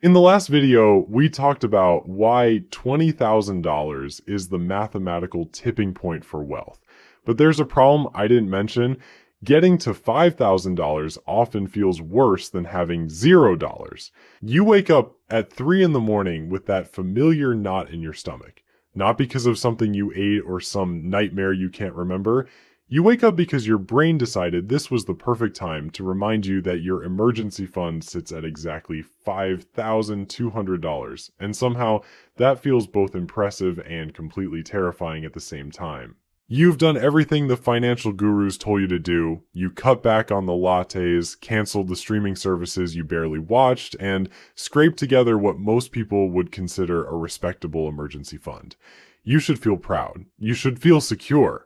In the last video, we talked about why $20,000 is the mathematical tipping point for wealth. But there's a problem I didn't mention. Getting to $5,000 often feels worse than having $0. You wake up at 3 in the morning with that familiar knot in your stomach. Not because of something you ate or some nightmare you can't remember. You wake up because your brain decided this was the perfect time to remind you that your emergency fund sits at exactly $5,200, and somehow that feels both impressive and completely terrifying at the same time. You've done everything the financial gurus told you to do. You cut back on the lattes, canceled the streaming services you barely watched, and scraped together what most people would consider a respectable emergency fund. You should feel proud. You should feel secure.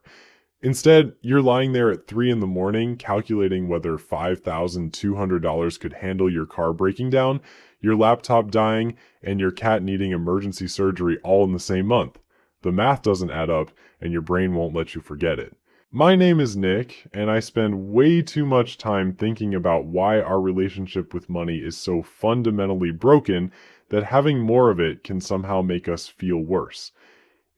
Instead, you're lying there at 3 in the morning calculating whether $5,200 could handle your car breaking down, your laptop dying, and your cat needing emergency surgery all in the same month. The math doesn't add up, and your brain won't let you forget it. My name is Nick, and I spend way too much time thinking about why our relationship with money is so fundamentally broken that having more of it can somehow make us feel worse.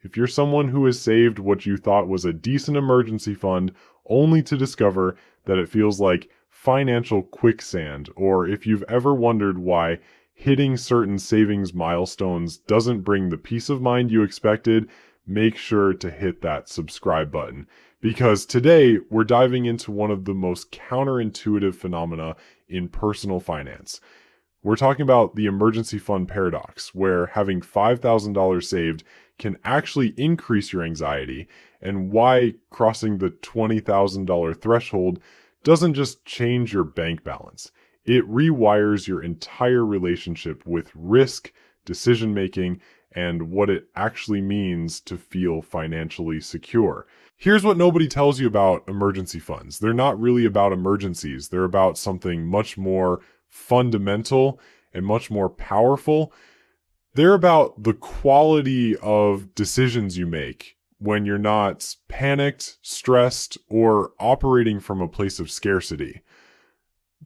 If you're someone who has saved what you thought was a decent emergency fund only to discover that it feels like financial quicksand, or if you've ever wondered why hitting certain savings milestones doesn't bring the peace of mind you expected, make sure to hit that subscribe button. Because today we're diving into one of the most counterintuitive phenomena in personal finance. We're talking about the emergency fund paradox, where having $5,000 saved can actually increase your anxiety, and why crossing the $20,000 threshold doesn't just change your bank balance. It rewires your entire relationship with risk, decision making, and what it actually means to feel financially secure. Here's what nobody tells you about emergency funds. They're not really about emergencies. They're about something much more fundamental and much more powerful. They're about the quality of decisions you make when you're not panicked, stressed, or operating from a place of scarcity.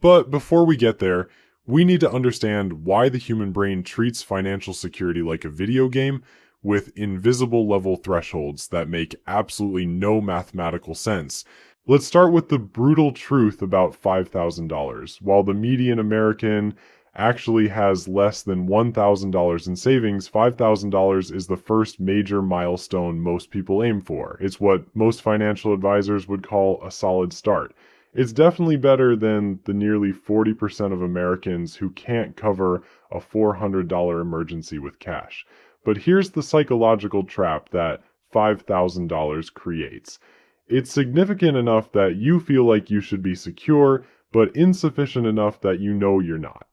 But before we get there, we need to understand why the human brain treats financial security like a video game with invisible level thresholds that make absolutely no mathematical sense. Let's start with the brutal truth about $5,000. While the median American actually has less than $1,000 in savings, $5,000 is the first major milestone most people aim for. It's what most financial advisors would call a solid start. It's definitely better than the nearly 40% of Americans who can't cover a $400 emergency with cash. But here's the psychological trap that $5,000 creates. It's significant enough that you feel like you should be secure, but insufficient enough that you know you're not.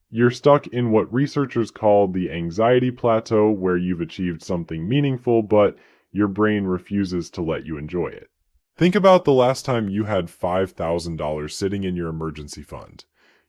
You're stuck in what researchers call the anxiety plateau, where you've achieved something meaningful, but your brain refuses to let you enjoy it. Think about the last time you had $5,000 sitting in your emergency fund.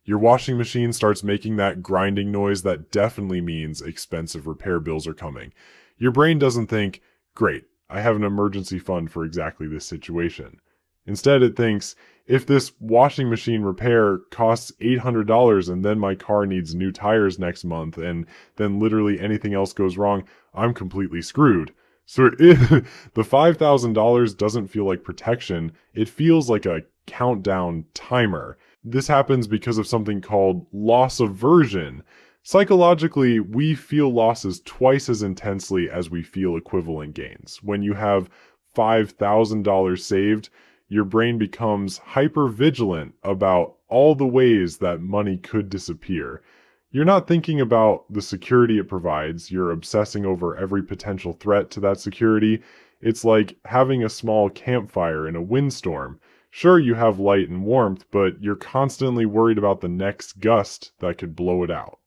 Your washing machine starts making that grinding noise that definitely means expensive repair bills are coming. Your brain doesn't think, great, I have an emergency fund for exactly this situation. Instead, it thinks, if this washing machine repair costs $800 and then my car needs new tires next month and then literally anything else goes wrong, I'm completely screwed. So the $5,000 doesn't feel like protection, it feels like a countdown timer. This happens because of something called loss aversion. Psychologically, we feel losses twice as intensely as we feel equivalent gains. When you have $5,000 saved, your brain becomes hyper-vigilant about all the ways that money could disappear. You're not thinking about the security it provides, you're obsessing over every potential threat to that security. It's like having a small campfire in a windstorm. Sure, you have light and warmth, but you're constantly worried about the next gust that could blow it out.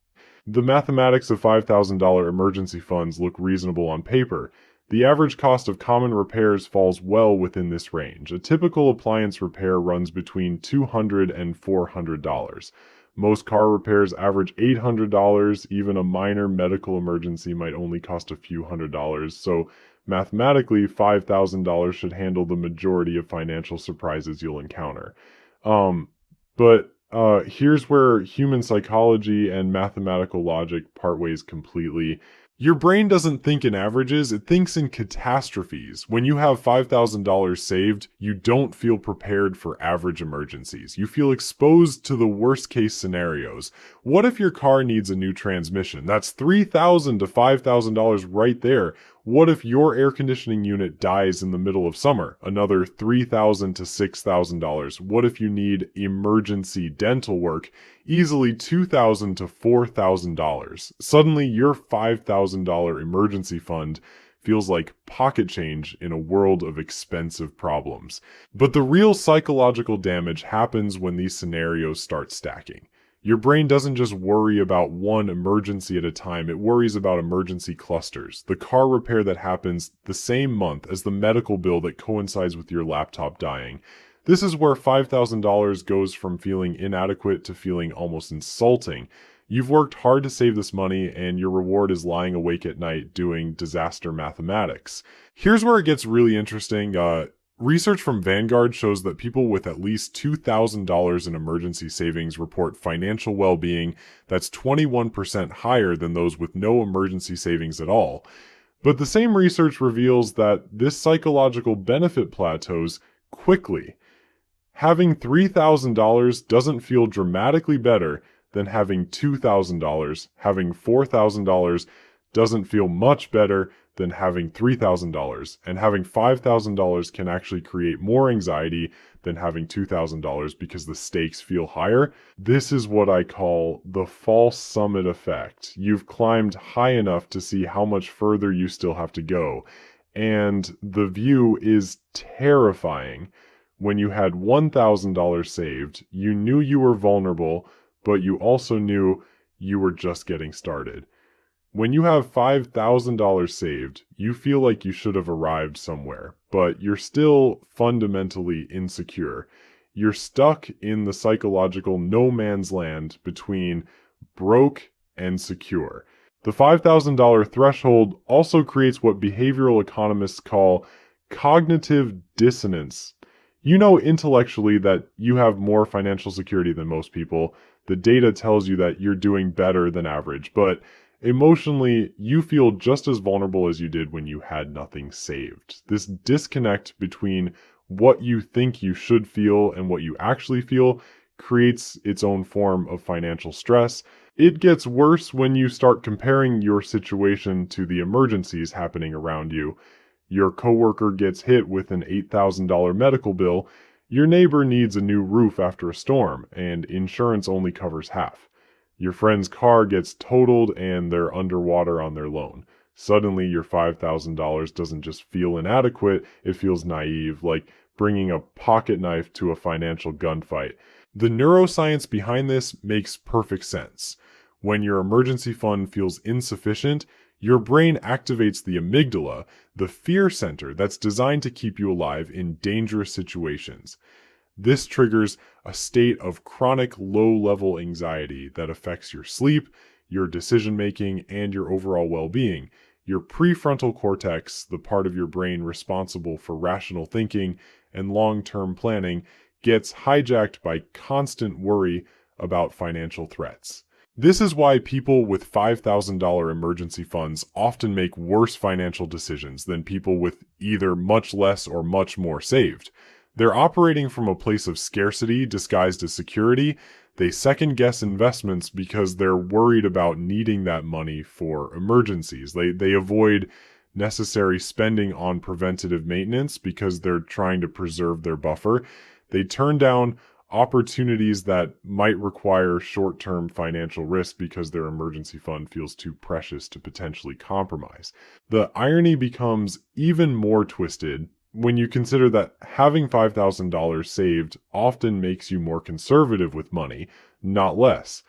The mathematics of $5,000 emergency funds look reasonable on paper. The average cost of common repairs falls well within this range. A typical appliance repair runs between $200 and $400. Most car repairs average $800. Even a minor medical emergency might only cost a few $100s. So mathematically, $5,000 should handle the majority of financial surprises you'll encounter. But Here's where human psychology and mathematical logic part ways completely. Your brain doesn't think in averages, it thinks in catastrophes. When you have $5,000 saved, you don't feel prepared for average emergencies. You feel exposed to the worst case scenarios. What if your car needs a new transmission? That's $3,000 to $5,000 right there. What if your air conditioning unit dies in the middle of summer? Another $3,000 to $6,000. What if you need emergency dental work? Easily $2,000 to $4,000. Suddenly, your $5,000 emergency fund feels like pocket change in a world of expensive problems. But the real psychological damage happens when these scenarios start stacking. Your brain doesn't just worry about one emergency at a time, it worries about emergency clusters. The car repair that happens the same month as the medical bill that coincides with your laptop dying. This is where $5,000 goes from feeling inadequate to feeling almost insulting. You've worked hard to save this money, and your reward is lying awake at night doing disaster mathematics. Here's where it gets really interesting. Research from Vanguard shows that people with at least $2,000 in emergency savings report financial well-being that's 21% higher than those with no emergency savings at all. But the same research reveals that this psychological benefit plateaus quickly. Having $3,000 doesn't feel dramatically better than having $2,000. Having $4,000 doesn't feel much better than having $3,000. And having $5,000 can actually create more anxiety than having $2,000 because the stakes feel higher. This is what I call the false summit effect. You've climbed high enough to see how much further you still have to go. And the view is terrifying. When you had $1,000 saved, you knew you were vulnerable, but you also knew you were just getting started. When you have $5,000 saved, you feel like you should have arrived somewhere, but you're still fundamentally insecure. You're stuck in the psychological no man's land between broke and secure. The $5,000 threshold also creates what behavioral economists call cognitive dissonance. You know intellectually that you have more financial security than most people. The data tells you that you're doing better than average, but emotionally, you feel just as vulnerable as you did when you had nothing saved. This disconnect between what you think you should feel and what you actually feel creates its own form of financial stress. It gets worse when you start comparing your situation to the emergencies happening around you. Your coworker gets hit with an $8,000 medical bill, your neighbor needs a new roof after a storm, and insurance only covers half. Your friend's car gets totaled and they're underwater on their loan. Suddenly your $5,000 doesn't just feel inadequate, it feels naive, like bringing a pocket knife to a financial gunfight. The neuroscience behind this makes perfect sense. When your emergency fund feels insufficient, your brain activates the amygdala, the fear center that's designed to keep you alive in dangerous situations. This triggers a state of chronic low-level anxiety that affects your sleep, your decision-making, and your overall well-being. Your prefrontal cortex, the part of your brain responsible for rational thinking and long-term planning, gets hijacked by constant worry about financial threats. This is why people with $5,000 emergency funds often make worse financial decisions than people with either much less or much more saved. They're operating from a place of scarcity disguised as security. They second-guess investments because they're worried about needing that money for emergencies. They avoid necessary spending on preventative maintenance because they're trying to preserve their buffer. They turn down opportunities that might require short-term financial risk because their emergency fund feels too precious to potentially compromise. The irony becomes even more twisted when you consider that having $5,000 saved often makes you more conservative with money, not less.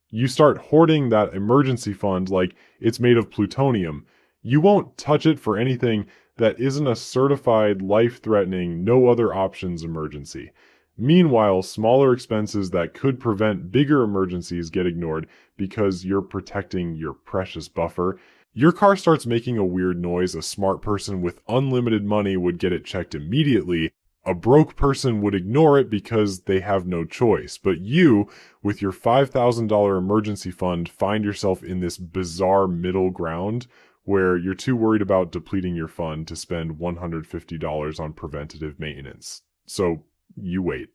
You start hoarding that emergency fund like it's made of plutonium. You won't touch it for anything that isn't a certified, life-threatening, no other options emergency. Meanwhile, smaller expenses that could prevent bigger emergencies get ignored because you're protecting your precious buffer. Your car starts making a weird noise. A smart person with unlimited money would get it checked immediately. A broke person would ignore it because they have no choice. But you, with your $5,000 emergency fund, find yourself in this bizarre middle ground where you're too worried about depleting your fund to spend $150 on preventative maintenance. So you wait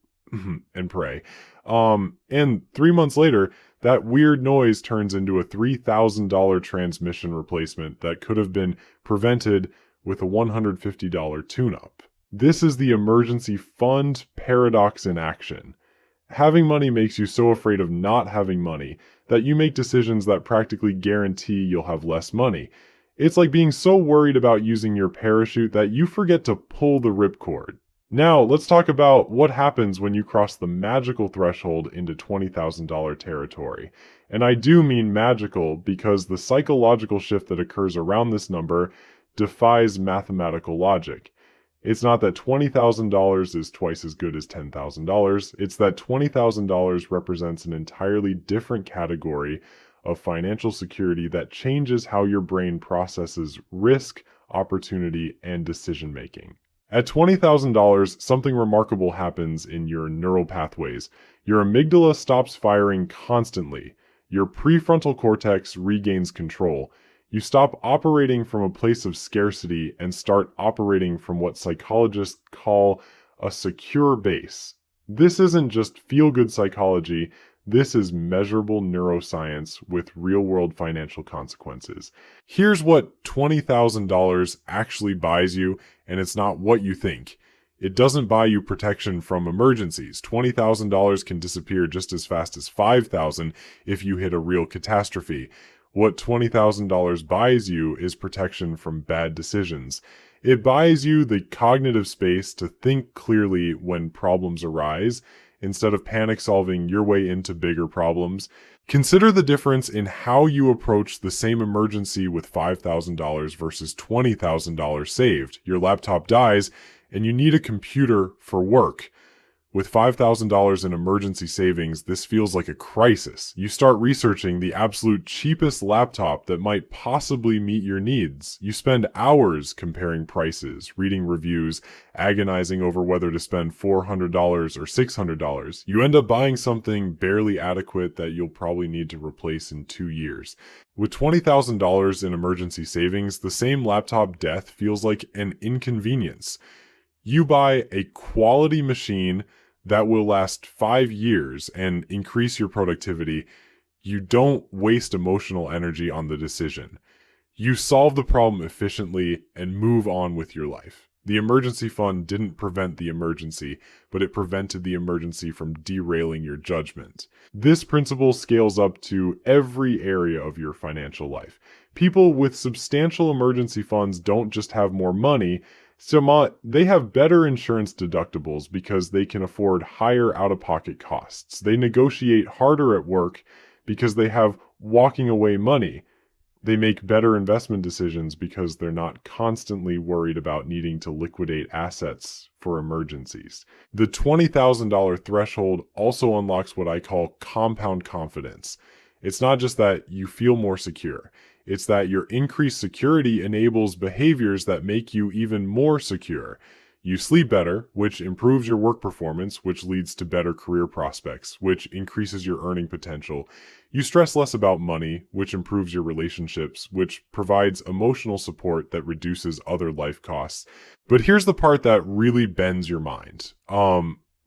and pray. And 3 months later, that weird noise turns into a $3,000 transmission replacement that could have been prevented with a $150 tune-up. This is the emergency fund paradox in action. Having money makes you so afraid of not having money that you make decisions that practically guarantee you'll have less money. It's like being so worried about using your parachute that you forget to pull the ripcord. Now, let's talk about what happens when you cross the magical threshold into $20,000 territory. And I do mean magical because the psychological shift that occurs around this number defies mathematical logic. It's not that $20,000 is twice as good as $10,000. It's that $20,000 represents an entirely different category of financial security that changes how your brain processes risk, opportunity, and decision making. At $20,000, something remarkable happens in your neural pathways. Your amygdala stops firing constantly. Your prefrontal cortex regains control. You stop operating from a place of scarcity and start operating from what psychologists call a secure base. This isn't just feel-good psychology. This is measurable neuroscience with real-world financial consequences. Here's what $20,000 actually buys you, and it's not what you think. It doesn't buy you protection from emergencies. $20,000 can disappear just as fast as $5,000 if you hit a real catastrophe. What $20,000 buys you is protection from bad decisions. It buys you the cognitive space to think clearly when problems arise, instead of panic solving your way into bigger problems. Consider the difference in how you approach the same emergency with $5,000 versus $20,000 saved. Your laptop dies, and you need a computer for work. With $5,000 in emergency savings, this feels like a crisis. You start researching the absolute cheapest laptop that might possibly meet your needs. You spend hours comparing prices, reading reviews, agonizing over whether to spend $400 or $600. You end up buying something barely adequate that you'll probably need to replace in 2 years. With $20,000 in emergency savings, the same laptop death feels like an inconvenience. You buy a quality machine that will last 5 years and increase your productivity. You don't waste emotional energy on the decision. You solve the problem efficiently and move on with your life. The emergency fund didn't prevent the emergency, but it prevented the emergency from derailing your judgment. This principle scales up to every area of your financial life. People with substantial emergency funds don't just have more money, so they have better insurance deductibles because they can afford higher out-of-pocket costs. They negotiate harder at work because they have walking away money. They make better investment decisions because they're not constantly worried about needing to liquidate assets for emergencies. The $20,000 threshold also unlocks what I call compound confidence. It's not just that you feel more secure. It's that your increased security enables behaviors that make you even more secure. You sleep better, which improves your work performance, which leads to better career prospects, which increases your earning potential. You stress less about money, which improves your relationships, which provides emotional support that reduces other life costs. But here's the part that really bends your mind.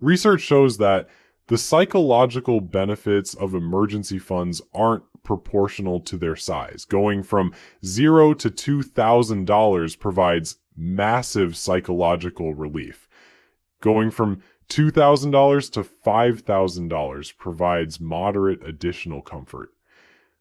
Research shows that the psychological benefits of emergency funds aren't proportional to their size. Going from $0 to $2,000 provides massive psychological relief. Going from $2,000 to $5,000 provides moderate additional comfort.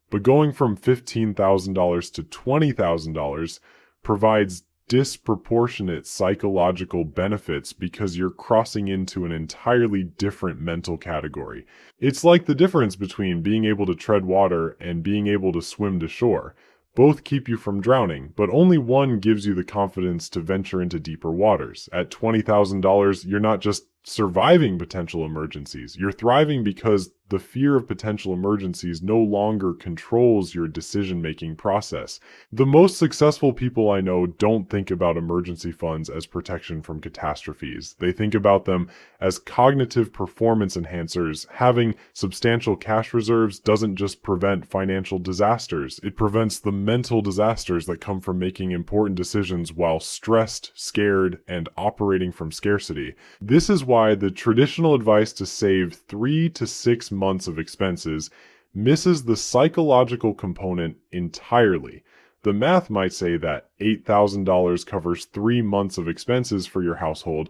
But going from $15,000 to $20,000 provides disproportionate psychological benefits because you're crossing into an entirely different mental category. It's like the difference between being able to tread water and being able to swim to shore. Both keep you from drowning, but only one gives you the confidence to venture into deeper waters. At $20,000, you're not just surviving potential emergencies. You're thriving because the fear of potential emergencies no longer controls your decision-making process. The most successful people I know don't think about emergency funds as protection from catastrophes. They think about them as cognitive performance enhancers. Having substantial cash reserves doesn't just prevent financial disasters, it prevents the mental disasters that come from making important decisions while stressed, scared, and operating from scarcity. This is why the traditional advice to save 3 to 6 months of expenses misses the psychological component entirely. The math might say that $8,000 covers 3 months of expenses for your household,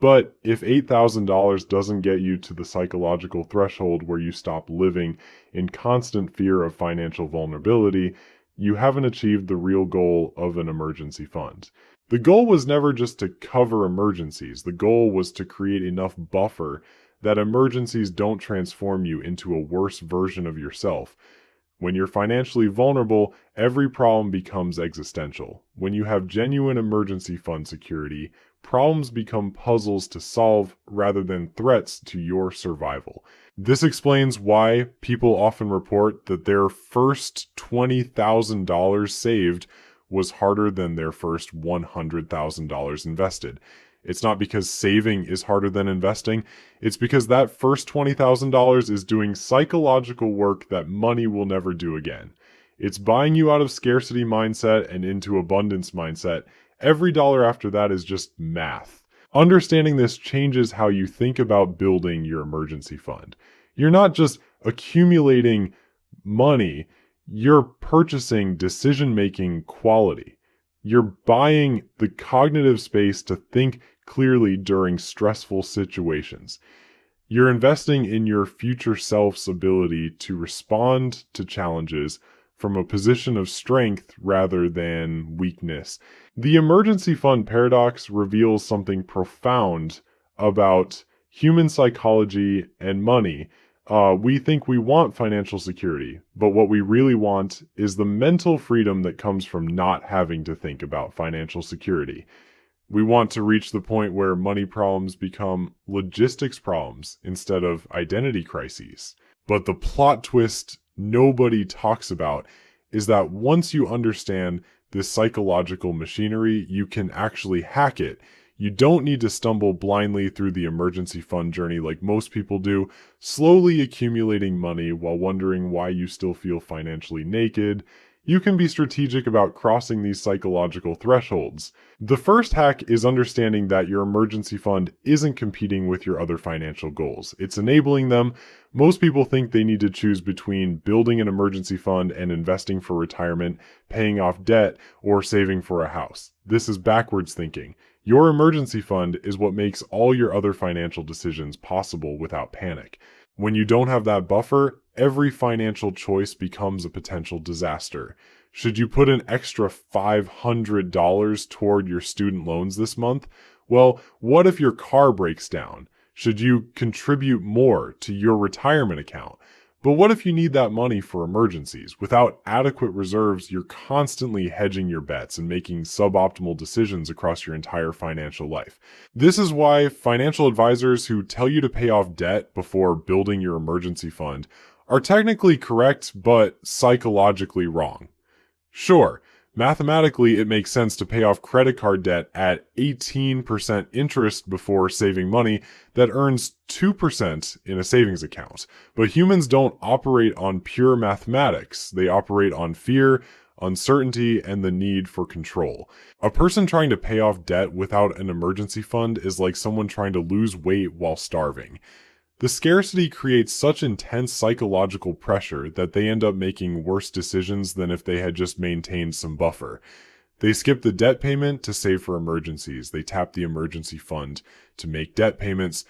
but if $8,000 doesn't get you to the psychological threshold where you stop living in constant fear of financial vulnerability, you haven't achieved the real goal of an emergency fund. The goal was never just to cover emergencies. The goal was to create enough buffer that emergencies don't transform you into a worse version of yourself. When you're financially vulnerable, every problem becomes existential. When you have genuine emergency fund security, problems become puzzles to solve rather than threats to your survival. This explains why people often report that their first $20,000 saved was harder than their first $100,000 invested. It's not because saving is harder than investing. It's because that first $20,000 is doing psychological work that money will never do again. It's buying you out of scarcity mindset and into abundance mindset. Every dollar after that is just math. Understanding this changes how you think about building your emergency fund. You're not just accumulating money, you're purchasing decision-making quality. You're buying the cognitive space to think clearly during stressful situations. You're investing in your future self's ability to respond to challenges from a position of strength rather than weakness. The emergency fund paradox reveals something profound about human psychology and money. We think we want financial security, but what we really want is the mental freedom that comes from not having to think about financial security. We want to reach the point where money problems become logistics problems instead of identity crises. But the plot twist nobody talks about is that once you understand this psychological machinery, you can actually hack it. You don't need to stumble blindly through the emergency fund journey like most people do, slowly accumulating money while wondering why you still feel financially naked. You can be strategic about crossing these psychological thresholds. The first hack is understanding that your emergency fund isn't competing with your other financial goals. It's enabling them. Most people think they need to choose between building an emergency fund and investing for retirement, paying off debt, or saving for a house. This is backwards thinking. Your emergency fund is what makes all your other financial decisions possible without panic. When you don't have that buffer, every financial choice becomes a potential disaster. Should you put an extra $500 toward your student loans this month? Well, what if your car breaks down? Should you contribute more to your retirement account? But what if you need that money for emergencies? Without adequate reserves, you're constantly hedging your bets and making suboptimal decisions across your entire financial life. This is why financial advisors who tell you to pay off debt before building your emergency fund are technically correct, but psychologically wrong. Sure, mathematically it makes sense to pay off credit card debt at 18% interest before saving money that earns 2% in a savings account. But humans don't operate on pure mathematics. They operate on fear, uncertainty, and the need for control. A person trying to pay off debt without an emergency fund is like someone trying to lose weight while starving. The scarcity creates such intense psychological pressure that they end up making worse decisions than if they had just maintained some buffer. They skip the debt payment to save for emergencies. They tap the emergency fund to make debt payments.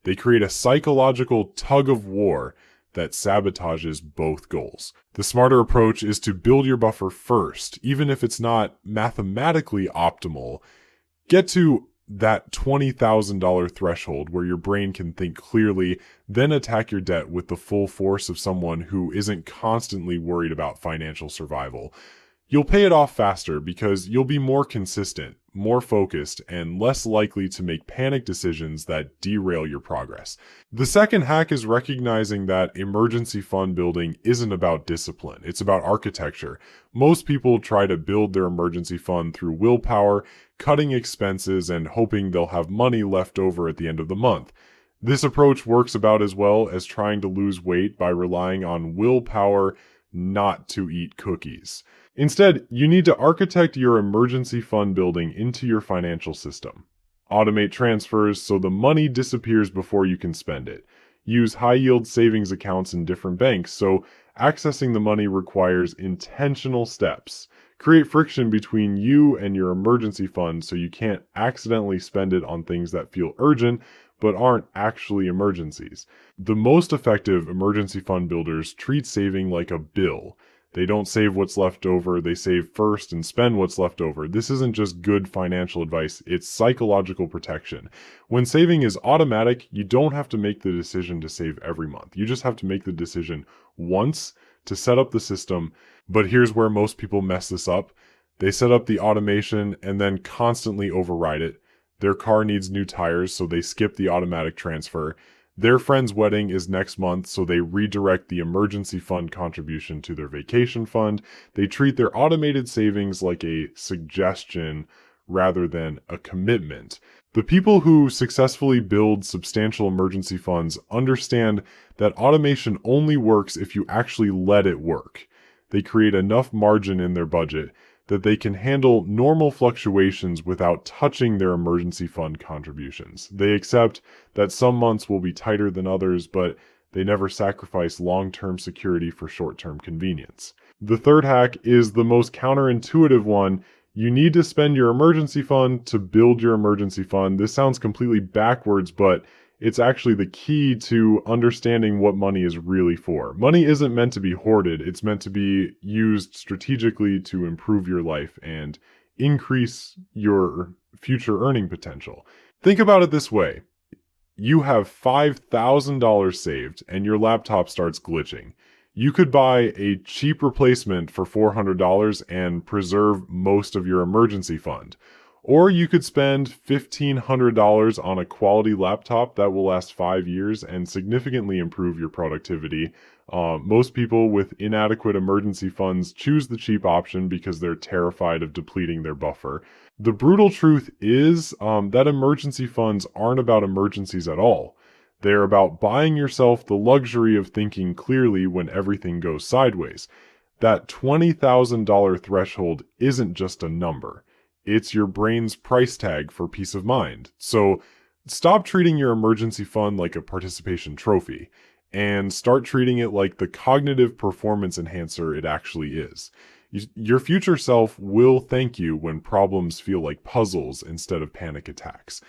They create a psychological tug of war that sabotages both goals. The smarter approach is to build your buffer first, even if it's not mathematically optimal. Get to that $20,000 threshold where your brain can think clearly, then attack your debt with the full force of someone who isn't constantly worried about financial survival. You'll pay it off faster because you'll be more consistent, more focused, and less likely to make panic decisions that derail your progress. The second hack is recognizing that emergency fund building isn't about discipline, it's about architecture. Most people try to build their emergency fund through willpower, cutting expenses, and hoping they'll have money left over at the end of the month. This approach works about as well as trying to lose weight by relying on willpower not to eat cookies. Instead, you need to architect your emergency fund building into your financial system. Automate transfers so the money disappears before you can spend it. Use high-yield savings accounts in different banks so accessing the money requires intentional steps. Create friction between you and your emergency fund so you can't accidentally spend it on things that feel urgent but aren't actually emergencies. The most effective emergency fund builders treat saving like a bill. They don't save what's left over, they save first and spend what's left over. This isn't just good financial advice, it's psychological protection. When saving is automatic, you don't have to make the decision to save every month. You just have to make the decision once to set up the system. But here's where most people mess this up. They set up the automation and then constantly override it. Their car needs new tires, so they skip the automatic transfer. Their friend's wedding is next month, so they redirect the emergency fund contribution to their vacation fund. They treat their automated savings like a suggestion rather than a commitment. The people who successfully build substantial emergency funds understand that automation only works if you actually let it work. They create enough margin in their budget that they can handle normal fluctuations without touching their emergency fund contributions. They accept that some months will be tighter than others, but they never sacrifice long-term security for short-term convenience. The third hack is the most counterintuitive one. You need to spend your emergency fund to build your emergency fund. This sounds completely backwards, but it's actually the key to understanding what money is really for. Money isn't meant to be hoarded. It's meant to be used strategically to improve your life and increase your future earning potential. Think about it this way. You have $5,000 saved and your laptop starts glitching. You could buy a cheap replacement for $400 and preserve most of your emergency fund. Or you could spend $1,500 on a quality laptop that will last 5 years and significantly improve your productivity. Most people with inadequate emergency funds choose the cheap option because they're terrified of depleting their buffer. The brutal truth is that emergency funds aren't about emergencies at all. They're about buying yourself the luxury of thinking clearly when everything goes sideways. That $20,000 threshold isn't just a number. It's your brain's price tag for peace of mind. So stop treating your emergency fund like a participation trophy and start treating it like the cognitive performance enhancer it actually is. Your future self will thank you when problems feel like puzzles instead of panic attacks.